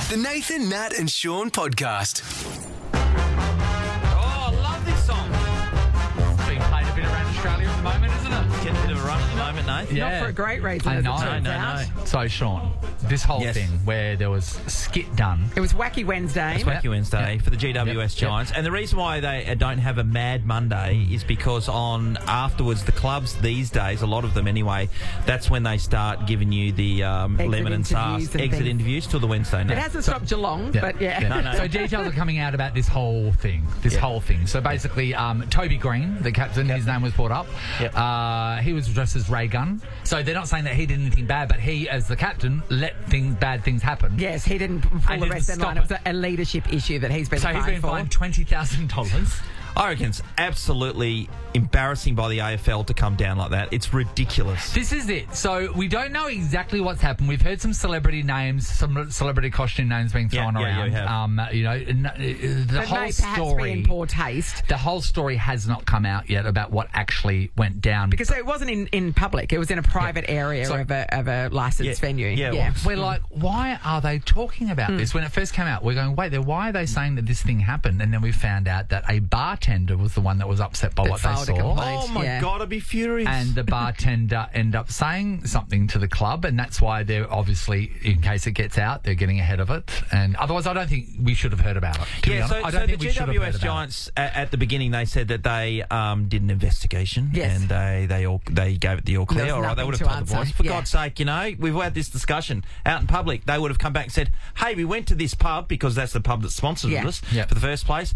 The Nathan, Nat and Shaun podcast. Oh, I love this song. It's being played a bit around Australia at the moment, isn't it? Getting a bit of a run at the moment, Nate. Yeah. Not for a great reason. I as know. it turns out. So, Shaun, this whole Yes. thing where there was a skit done. It was Wacky Wednesday. It's Wacky Wednesday for the GWS Giants. And the reason why they don't have a Mad Monday is because on afterwards, the clubs these days, a lot of them anyway, that's when they start giving you the lemon and sauce interviews and exit things. interviews till the Wednesday night. It hasn't stopped Geelong, but yeah. No. So details are coming out about this whole thing. So basically, Toby Green, the captain, his name was brought up. Yep. He was dressed as Ray Gunn. So they're not saying that he did anything bad, but he, as the captain, let bad things happen. Yes, he didn't pull And the didn't rest in line. stop It was a leadership issue that he's been So fined he's been for. fined $20,000. I reckon it's absolutely embarrassing by the AFL to come down like that. It's ridiculous. This is it. So we don't know exactly what's happened. We've heard some celebrity names, some celebrity costume names being thrown around. The whole may perhaps story. be in poor taste. The whole story has not come out yet about what actually went down. Because it wasn't in public. It was in a private area So- of a licensed venue. Yeah, well, We're like, why are they talking about this? When it first came out, we're going, wait, why are they saying that this thing happened? And then we found out that a bartender was the one that was upset by That what they filed a saw. complaint. Oh, my Yeah. God, I'd be furious. And the bartender ended up saying something to the club, and that's why they're obviously, in case it gets out, they're getting ahead of it. And otherwise, I don't think we should have heard about it. To be honest. I don't the think we should have heard GWS about Giants at the beginning, they said that they did an investigation, Yes. and they gave it the all clear. There was All right, they nothing would to have told the answer. boys. For Yeah. God's sake, we've had this discussion out in public. They would have come back and said, "Hey, we went to this pub because that's the pub that sponsored us for the first place,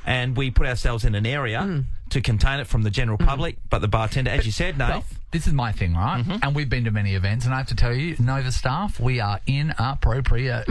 and we put ourselves in an area to contain it from the general public." But the bartender, as you said, Nate. This is my thing, right? And we've been to many events, and I have to tell you, Nova staff, we are inappropriate.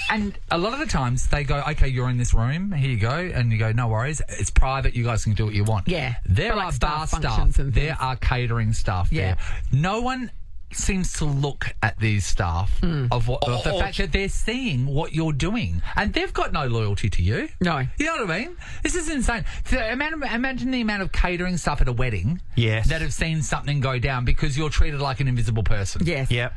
And a lot of the times they go, okay, you're in this room, here you go, and you go, no worries, it's private, you guys can do what you want. Yeah. There For, are like, bar staff staff, functions and there things. are catering staff there. No one seems to look at these staff of the fact that they're seeing what you're doing, and they've got no loyalty to you. No. You know what I mean? This is insane. So imagine the amount of catering stuff at a wedding that have seen something go down because you're treated like an invisible person. Yes. Yep.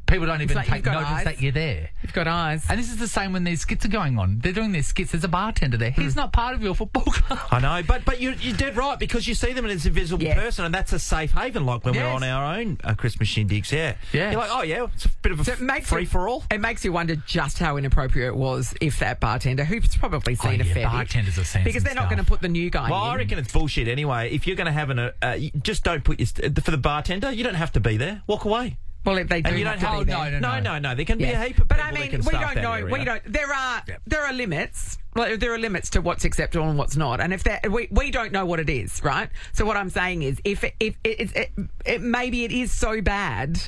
People don't even like take you've got notice eyes. that you're there. You've got eyes. And this is the same when these skits are going on. They're doing their skits. There's a bartender there. He's not part of your football club. I know, but you're dead right, because you see them as a visible person, and that's a safe haven, like when we're on our own Christmas shindigs. Yeah. You're like, oh yeah, it's a bit of a free for all. It makes you wonder just how inappropriate it was if that bartender, who's probably seen a fair bit, bartenders have seen because some they're not stuff. going to put the new guy Well, in. I reckon it's bullshit anyway. If you're going to have you just don't put for the bartender, you don't have to be there. Walk away. Well, if they do, And you don't have to have be there. No. There can be a heap of But people I that mean, can we stuff don't that know. area. We don't. There are limits. Like, there are limits to what's acceptable and what's not. And if we don't know what it is, right? So what I'm saying is, if maybe it is so bad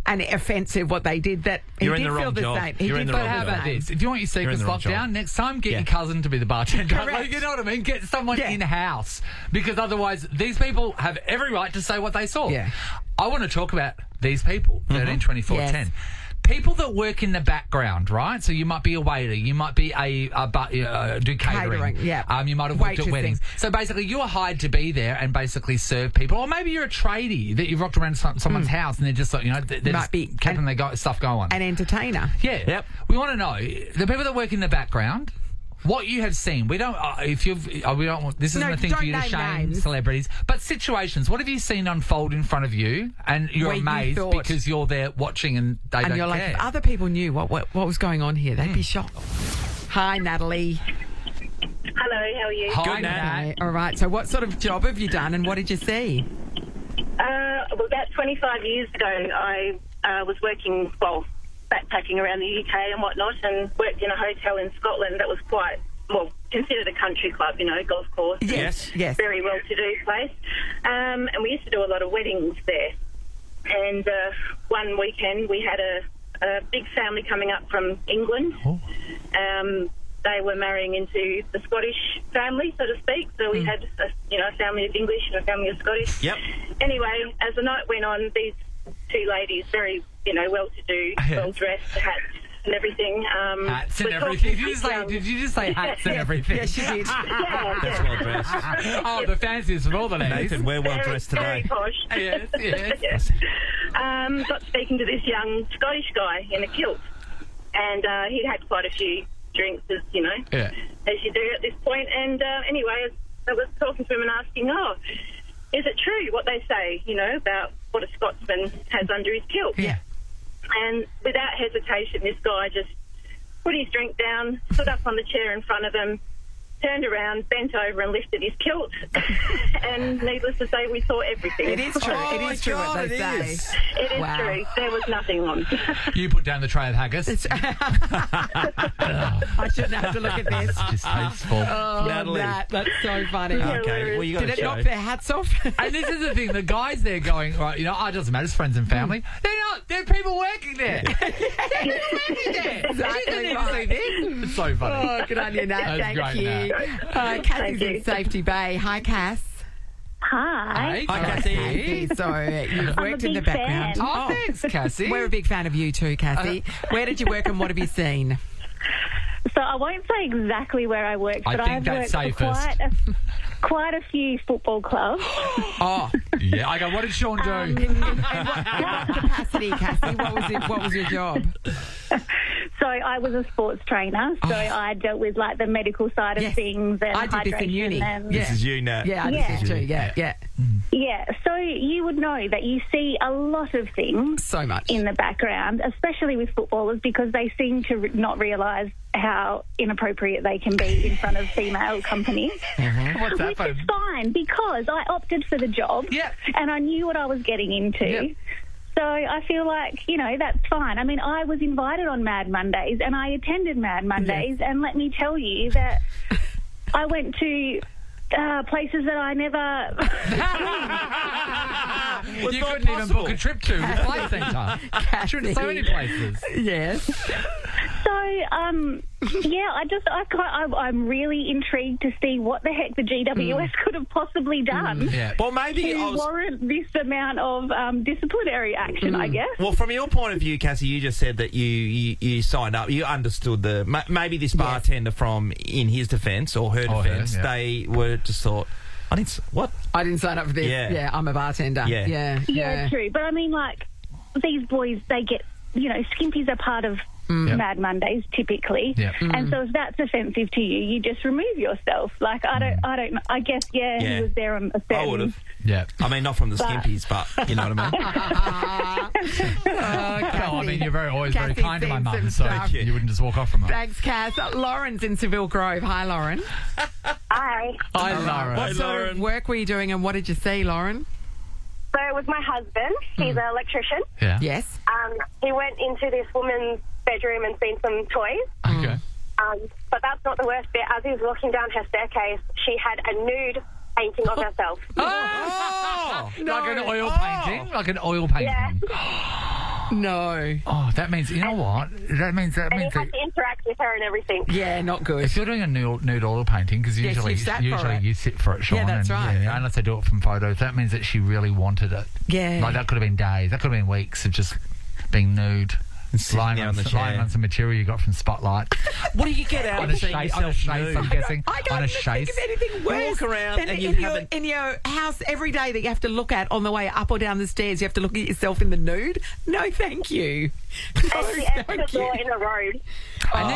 and offensive what they did that You're he in did the feel wrong the job. same. He You're did in the feel wrong How job. about this? If you want your secrets the wrong locked job. down, next time get Yeah. your cousin to be the bartender. Correct. Like, you know what I mean? Get someone Yeah. in-house. Because otherwise, these people have every right to say what they saw. Yeah. I want to talk about these people, 13, 24, Yes. 10. People that work in the background, right? So you might be a waiter, you might be do catering. Yeah. You might have worked at Waitressing. weddings. So basically, you are hired to be there and basically serve people. Or maybe you're a tradie that you've rocked around someone's house and they're just like, they're Might just be keeping their stuff going. an entertainer. Yeah. Yep. We want to know the people that work in the background. What you have seen. We don't. We don't want. This isn't a thing for you to don't name shame names. celebrities, but situations. What have you seen unfold in front of you, and you're Where you amazed thought- because you're there watching and they And don't you're like, care. if other people knew what was going on here, they'd be shocked. Hi, Natalie. Hello, how are you? Hi, Good, Nat. Nat. Okay, all right. So what sort of job have you done and what did you see? Well, about 25 years ago, I was working, backpacking around the UK and whatnot, and worked in a hotel in Scotland that was quite, considered a country club, golf course. Yes. Very well-to-do place. And we used to do a lot of weddings there. And one weekend we had a big family coming up from England. Oh. They were marrying into the Scottish family, so to speak. So we had a family of English and a family of Scottish. Yep. Anyway, as the night went on, these two ladies, very, well-to-do, well-dressed, hats and everything. Hats and were everything. talking Did you just say hats and everything? Yes, she did. That's well dressed. Oh, the fanciest of all the ladies. Nathan, we're well dressed Very today. posh. Yes. Got speaking to this young Scottish guy in a kilt. and he'd had quite a few drinks, as you know, as you do at this point. And anyway, I was talking to him and asking, is it true what they say, you know, about what a Scotsman has under his kilt? Yeah. And without hesitation, this guy just put his drink down, stood up on the chair in front of him, turned around, bent over and lifted his kilt. And needless to say, we saw everything. It is true. It is true what they say. It is true. There was nothing on. You put down the tray of haggis. I shouldn't have to look at this. That's distasteful. Natalie. That's so funny. Okay, well, you got Did to it show. knock their hats off? And this is the thing, the guys there going, right, you know, it doesn't matter, it's friends and family. They're not, they're people working there. They're working there. Exactly You didn't right. see this. It's so funny. Oh, good on you, Nat. That's Thank great, you. Nat. Cassie's Thank you. in Safety Bay. Hi, Cass. Hi. Hi, Cassie. So you've worked in the big background. fan. Oh, thanks, Cassie. We're a big fan of you too, Cassie. Where did you work and what have you seen? So I won't say exactly where I worked, I but think I've that's worked for safest. quite a few football clubs. Oh, Yeah, I go, what did Sean do? in what capacity, Cassie? What was your job? So I was a sports trainer, so I dealt with like the medical side of Yes. things and I did this in hydration uni. and Yeah. This is you, Nat. Yeah, I did Yeah. this too. Yeah. yeah. So you would know that you see a lot of things So much. in the background, especially with footballers, because they seem to not realise how inappropriate they can be in front of female companies. What's Which happened? is fine because I opted for the job Yeah. and I knew what I was getting into. Yeah. So I feel like, you know, that's fine. I mean, I was invited on Mad Mondays and I attended Mad Mondays and let me tell you that I went to places that I never... You couldn't even book a trip to the play centre. She went to so many places. Yes. So, I'm really intrigued to see what the heck the GWS could have possibly done Yeah. Well, maybe to warrant this amount of disciplinary action, I guess. Well, from your point of view, Cassie, you just said that you signed up. You understood maybe this bartender from, in his defence or her defence, yeah. they were just thought, what? I didn't sign up for this. Yeah. Yeah, I'm a bartender. Yeah. Yeah, true. But I mean, like, these boys, they get, you know, skimpies are part of Mad Mondays typically. Yeah. And so if that's offensive to you, you just remove yourself. Like, I don't, I guess, he was there on a certain... I would have. Yeah. I mean, not from the skimpies, but you know what I mean? No, I mean, you're always very Cassie kind to my seen mum, some so stuff. you wouldn't just walk off from her. Thanks, Cass. Lauren's in Seville Grove. Hi, Lauren. Hi. Hi, Laura. What sort of work were you doing and what did you see, Lauren? So it was my husband. He's an electrician. Yeah. Yes. He went into this woman's bedroom and seen some toys. Okay. But that's not the worst bit. As he was walking down her staircase, she had a nude painting of herself. Oh! Like an oil painting? Like an oil painting? Yeah. No. Oh, that means, you know what? That means And he that had to interact with her and everything. Yeah, not good. if you're doing a nude oil painting, because Yes, usually you've sat for it. you sit for it, Sean. that's and, right. Yeah, unless they do it from photos, that means that she really wanted it. Yeah. Like that could have been days, that could have been weeks of just being nude. sitting Lying there on, on the chair. lying on some material you got from Spotlight. What do you get out on of a seeing chase, on a yourself chase, nude? I'm guessing. I can't On a even chase. think of anything worse. walk around than and you in haven't- in your house every day that you have to look at on the way up or down the stairs. You have to look at yourself in the nude. No, thank you. No, And she entered the thank you. door in a robe. And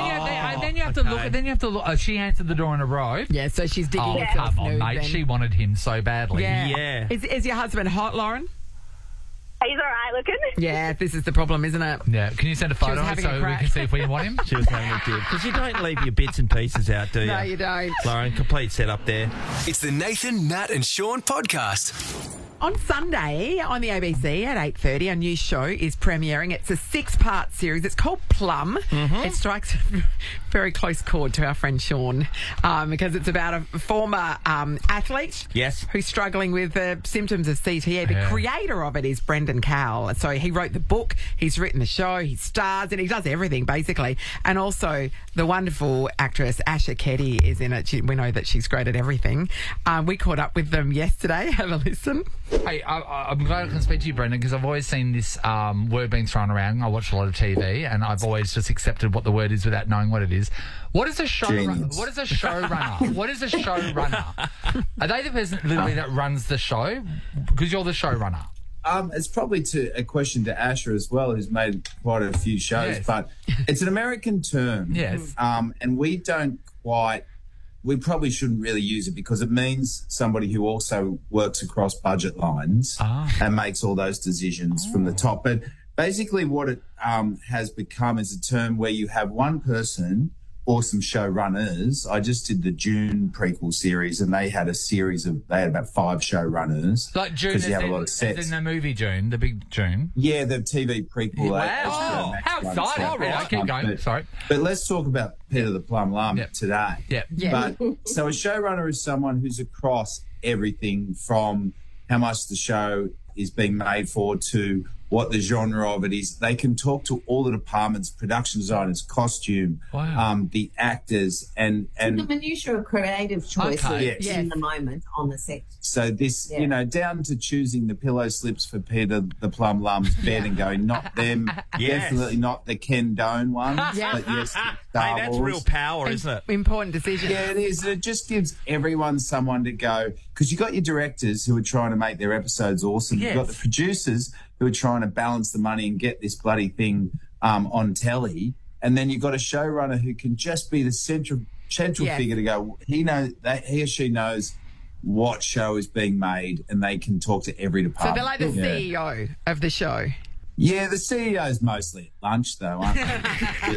then you have to look. Then you have to look. She answered the door in a robe. Yeah, so she's digging Oh, herself come on, nude. mate. Then. She wanted him so badly. Yeah. Yeah. Is your husband hot, Lauren? He's all right looking. Yeah, this is the problem, isn't it? Yeah. Can you send a photo having so a we crack. can see if we want him? She was having a dip. Because you don't leave your bits and pieces out, do you? No, you don't. Lauren, complete setup there. It's the Nathan, Nat and Sean podcast. On Sunday on the ABC at 8:30, a new show is premiering. It's a 6-part series. It's called Plum. It strikes a very close chord to our friend Sean because it's about a former athlete Yes. who's struggling with symptoms of CTE. The Yeah. creator of it is Brendan Cowell. So he wrote the book, he's written the show, he stars and he does everything basically. And also the wonderful actress Asha Keddie is in it. We know that she's great at everything. We caught up with them yesterday. Have a listen. Hey, I'm glad I can speak to you, Brendan, because I've always seen this word being thrown around. I watch a lot of TV, and I've always just accepted what the word is without knowing what it is. What is a showrunner? What is a showrunner? What is a showrunner? Are they the person literally that runs the show? Because you're the showrunner. it's probably a question to Asher as well, who's made quite a few shows, but it's an American term. Yes. And we probably shouldn't really use it because it means somebody who also works across budget lines and makes all those decisions from the top. But basically what it has become is a term where you have one person or some showrunners. I just did the June prequel series, and they had about 5 showrunners. Like June, because you have a lot of sets. As in the movie June, the big June. Yeah, the TV prequel. Wow, how exciting! All right, keep going. Sorry, but let's talk about Peter the Plum Lum today. Yeah. But so a showrunner is someone who's across everything from how much the show is being made for to what the genre of it is. They can talk to all the departments, production designers, costume, the actors, and the minutiae of creative choices in the moment on the set. So this, down to choosing the pillow slips for Peter the Plum Lum's bed and going, not them, definitely not the Ken Doan ones, but yes, Star that's Wars. real power, isn't it? Important decision. Yeah, it is. It just gives everyone someone to go, because you've got your directors who are trying to make their episodes awesome. You've got the producers who are trying to balance the money and get this bloody thing on telly. And then you've got a showrunner who can just be the central figure to go, he or she knows what show is being made, and they can talk to every department. So they're like the CEO of the show. Yeah, the CEO's mostly at lunch, though, aren't they?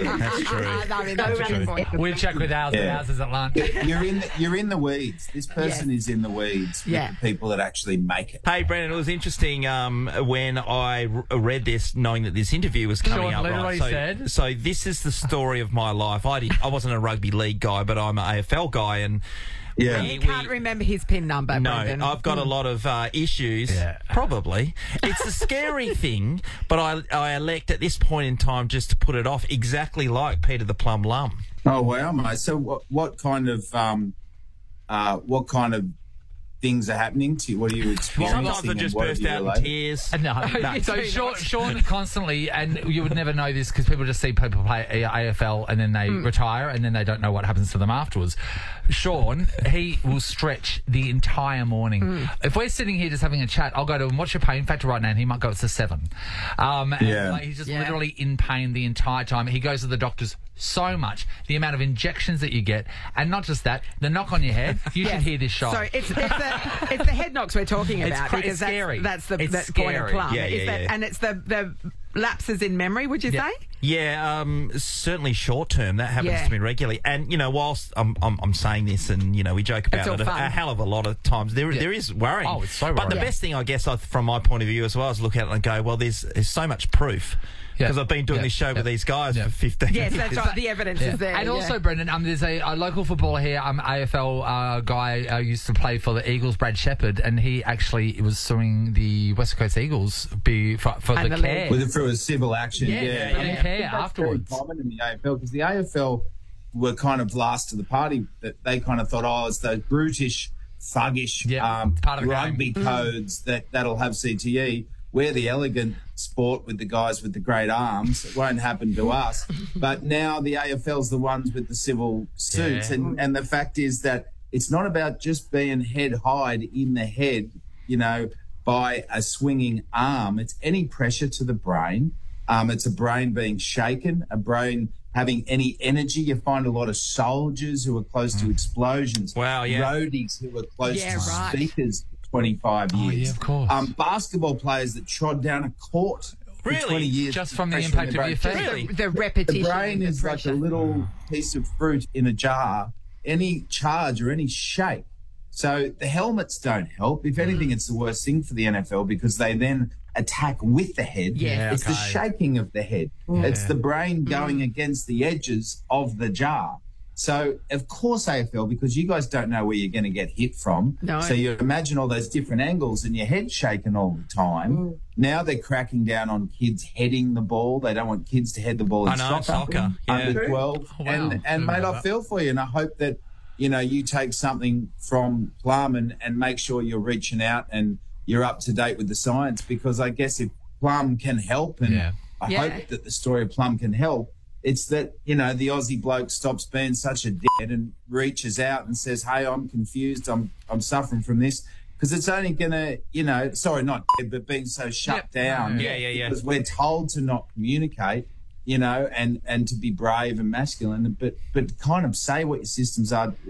That's true. That's true. We check with ours. Ours is at lunch. You're in the weeds. This person is in the weeds with the people that actually make it. Hey, Brendan, it was interesting when I read this, knowing that this interview was coming Sean up. literally said. So this is the story of my life. I wasn't a rugby league guy, but I'm an AFL guy, and you can't remember his PIN number, Brendan. No, I've got a lot of issues. Yeah. Probably. It's a scary thing, but I elect at this point in time just to put it off, exactly like Peter the Plum Lum. Oh, wow, mate. So what kind of things are happening to you? What are you experiencing? Sometimes I just burst out in tears. No. So Sean constantly, and you would never know this because people just see people play AFL and then they retire and then they don't know what happens to them afterwards. Sean, he will stretch the entire morning. If we're sitting here just having a chat, I'll go to him, what's your pain factor right now? And he might go, it's a 7. He's just literally in pain the entire time. He goes to the doctors so much. The amount of injections that you get, and not just that, the knock on your head, you should hear this show. So it's the head knocks we're talking about. It's scary. That's the point of Plum. And it's the lapses in memory, would you say? Yeah, certainly short term. That happens to me regularly. And, whilst I'm saying this and, we joke about it a hell of a lot of times, there is worrying. Oh, it's so worrying. But the best thing, I guess, from my point of view as well, is look at it and go, well, there's so much proof. Because I've been doing this show with these guys for 15 years. Yes, that's right. The evidence is there. And also, Brendan, there's a local footballer here, AFL guy, used to play for the Eagles, Brad Shepherd, and he actually was suing the West Coast Eagles for the care. Through a civil action, and care afterwards. Very common in the AFL, because the AFL were kind of last to the party. That they kind of thought, it's those brutish, thuggish rugby codes that'll have CTE. We're the elegant sport with the guys with the great arms. It won't happen to us. But now the AFL's the ones with the civil suits. And the fact is that it's not about just being head high in the head, by a swinging arm. It's any pressure to the brain. It's a brain being shaken, a brain having any energy. You find a lot of soldiers who are close to explosions. Wow, roadies who are close to speakers. 25 years. Oh, yeah, of course. Basketball players that trod down a court for 20 years. Just from the impact of your feet. Really? The repetition. The brain is like a little piece of fruit in a jar. Any charge or any shake. So the helmets don't help. If anything, it's the worst thing for the NFL because they then attack with the head. It's the shaking of the head. It's the brain going against the edges of the jar. So, of course, AFL, because you guys don't know where you're going to get hit from. No. So you imagine all those different angles and your head's shaking all the time. Now they're cracking down on kids heading the ball. They don't want kids to head the ball in soccer. Under 12. Oh, wow. And mate, I feel for you. And I hope that, you take something from Plum and make sure you're reaching out and you're up to date with the science, because I guess if Plum can help, and I hope that the story of Plum can help, it's that, the Aussie bloke stops being such a dickhead and reaches out and says, hey, I'm confused, I'm suffering from this. because it's only going to, sorry, not dead, but being so shut down. Yeah. Because we're told to not communicate, and to be brave and masculine, but kind of say what your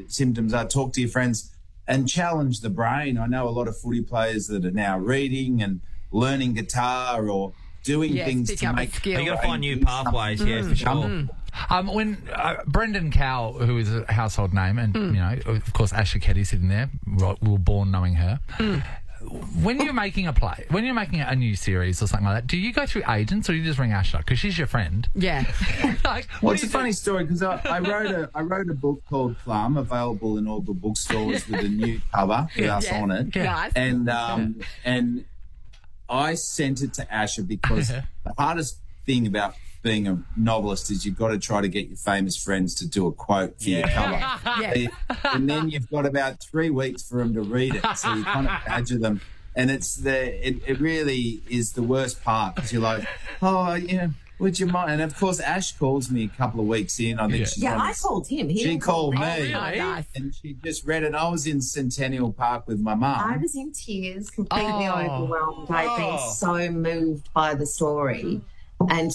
symptoms are, talk to your friends and challenge the brain. I know a lot of footy players that are now reading and learning guitar or doing things to make skill. You got to find new pathways, for sure. When Brendan Cowell, who is a household name, and of course Asher Keddie sitting there, we were born knowing her. When you're making a play, when you're making a new series or something like that, do you go through agents or do you just ring Asher because she's your friend? Yeah. It's a funny story because I wrote a book called Plum, available in all the bookstores with a new cover with us on it. Nice. And I sent it to Asher because the hardest thing about being a novelist is you've got to try to get your famous friends to do a quote for your cover. And then you've got about 3 weeks for them to read it. So you kind of badger them. And it really is the worst part because you're like, would you mind? And of course, Ash calls me a couple of weeks in. I think I called him. She called me. Oh, really? Nice. And she just read it. I was in Centennial Park with my mum. I was in tears, completely overwhelmed. I'd been so moved by the story. And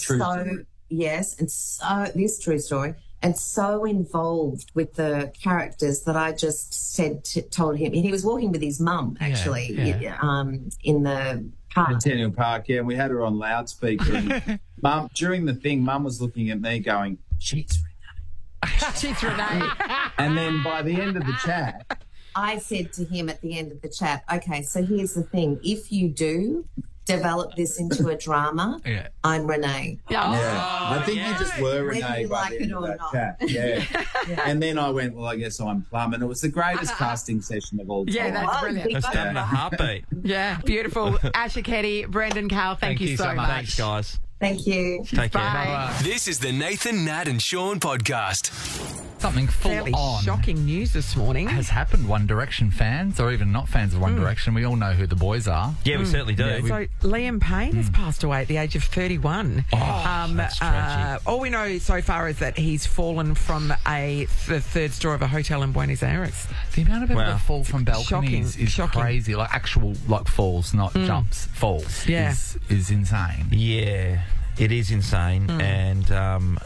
this true story, and so involved with the characters that I just told him. And he was walking with his mum, actually, in the park. Centennial Park, and we had her on loudspeaker. And Mum, during the thing, Mum was looking at me going, she's Renee. She's Renee. And then by the end of the chat, I said to him at the end of the chat, okay, so here's the thing. If you do develop this into a drama, I'm Renee. I think you just were Renee by the end of that chat. Yeah. And then I went, well, I guess I'm Plum. And it was the greatest casting session of all time. Yeah, that's brilliant. That's done in a heartbeat. Yeah, beautiful. Asher Keddie, Brendan Cowell, thank you so much. Thanks, guys. Thank you. Take care. Bye. This is the Nathan, Nat and Sean podcast. Something full Fairly on shocking news this morning. has happened. One Direction fans, or even not fans of One Direction, we all know who the boys are. Yeah, we certainly do. Yeah, So Liam Payne has passed away at the age of 31. That's tragic. All we know so far is that he's fallen from the third story of a hotel in Buenos Aires. The amount of people that fall from balconies is Shocking. crazy. Like actual falls, not jumps. Falls. Yeah. is insane. Yeah, it is insane. And...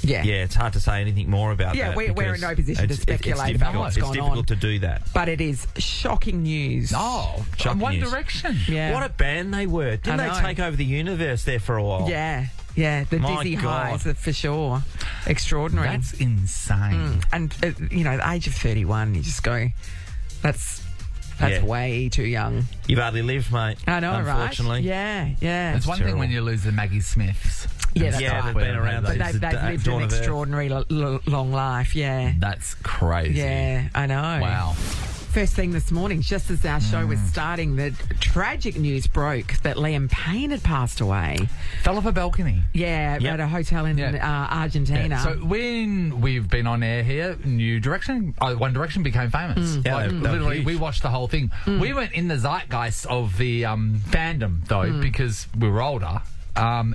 Yeah, it's hard to say anything more about that. We're in no position to speculate about what's It's gone on. difficult to do that. But it is shocking news. Oh, Shocking One news. Direction. Yeah. What a band they were. Didn't they know. take over the universe there for a while? Yeah, the My dizzy God. highs, for sure. Extraordinary. That's insane. And, the age of 31, you just go, that's way too young. You've hardly lived, mate. I know, unfortunately. right? Yeah. It's one thing when you lose the Maggie Smiths. Yeah, that's right. they've been around. But they've lived an extraordinary long life, That's crazy. Yeah, I know. Wow. First thing this morning, just as our show was starting, the tragic news broke that Liam Payne had passed away. Fell off a balcony. Yeah, at a hotel in Argentina. Yeah. So when we've been on air here, One Direction became famous. Yeah, Literally, we watched the whole thing. We weren't in the zeitgeist of the fandom, though, because we were older.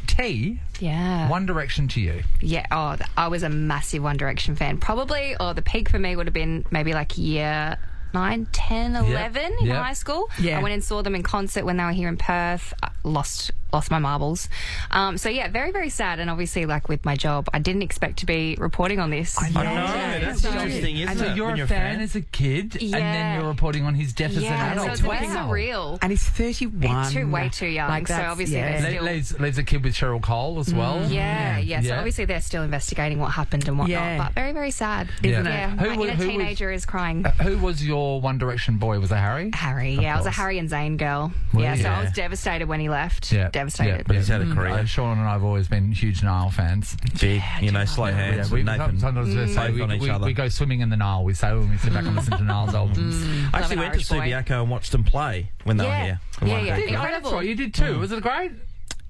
T, One Direction to you. Yeah, I was a massive One Direction fan. Probably, the peak for me would have been maybe like year 9, 10, 11 in high school. Yeah. I went and saw them in concert when they were here in Perth. I lost my marbles. Very, very sad. And obviously, like with my job, I didn't expect to be reporting on this. I know. That's interesting, isn't and so it? you're when a fan as a kid, and then you're reporting on his death as an adult. So it's a bit surreal. And he's 31. Way too young. Like so obviously they're still... leaves a kid with Cheryl Cole as well. So obviously they're still investigating what happened and whatnot. Yeah. But very, very sad, isn't it? Yeah. My inner teenager is crying. Who was your One Direction boy? Was it Harry? Harry, I was a Harry and Zayn girl. So I was devastated when he left. Yeah. Devastated. But he's had a career. Sean and I have always been huge Nile fans. Big, slow hands. We Nathan sometimes say on each other. we go swimming in the Nile. We sail and we sit back and listen to Nile's albums. I actually went to Subiaco and watched them play when they were here. Yeah. Oh, that's right, you did too. Was it great?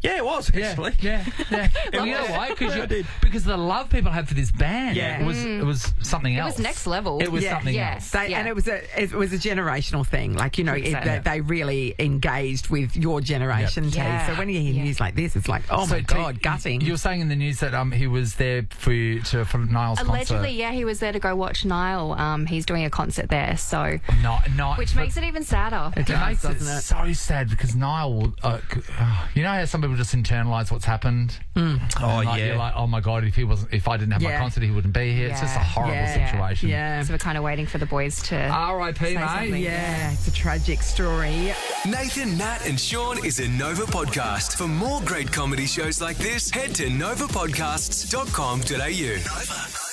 Yeah, it was actually. Yeah. And you know why? Because the love people have for this band. Yeah. It was something else. It was next level. It was something else. And it was a generational thing. Like, you know, they really engaged with your generation too. So when you hear news like this, it's like, oh my God, gutting. You were saying in the news that he was there for Niall's concert. Allegedly, yeah, he was there to go watch Niall. He's doing a concert there, so which makes it even sadder. It makes it so sad because Niall will, you know how some people just internalise what's happened. You're like, oh my God, if I didn't have my concert, he wouldn't be here. It's just a horrible situation. So we're kind of waiting for the boys to R.I.P. mate. Yeah, it's a tragic story. Nathan, Nat and Shaun is a Nova podcast. For more great comedy shows like this, head to novapodcasts.com.au. Nova.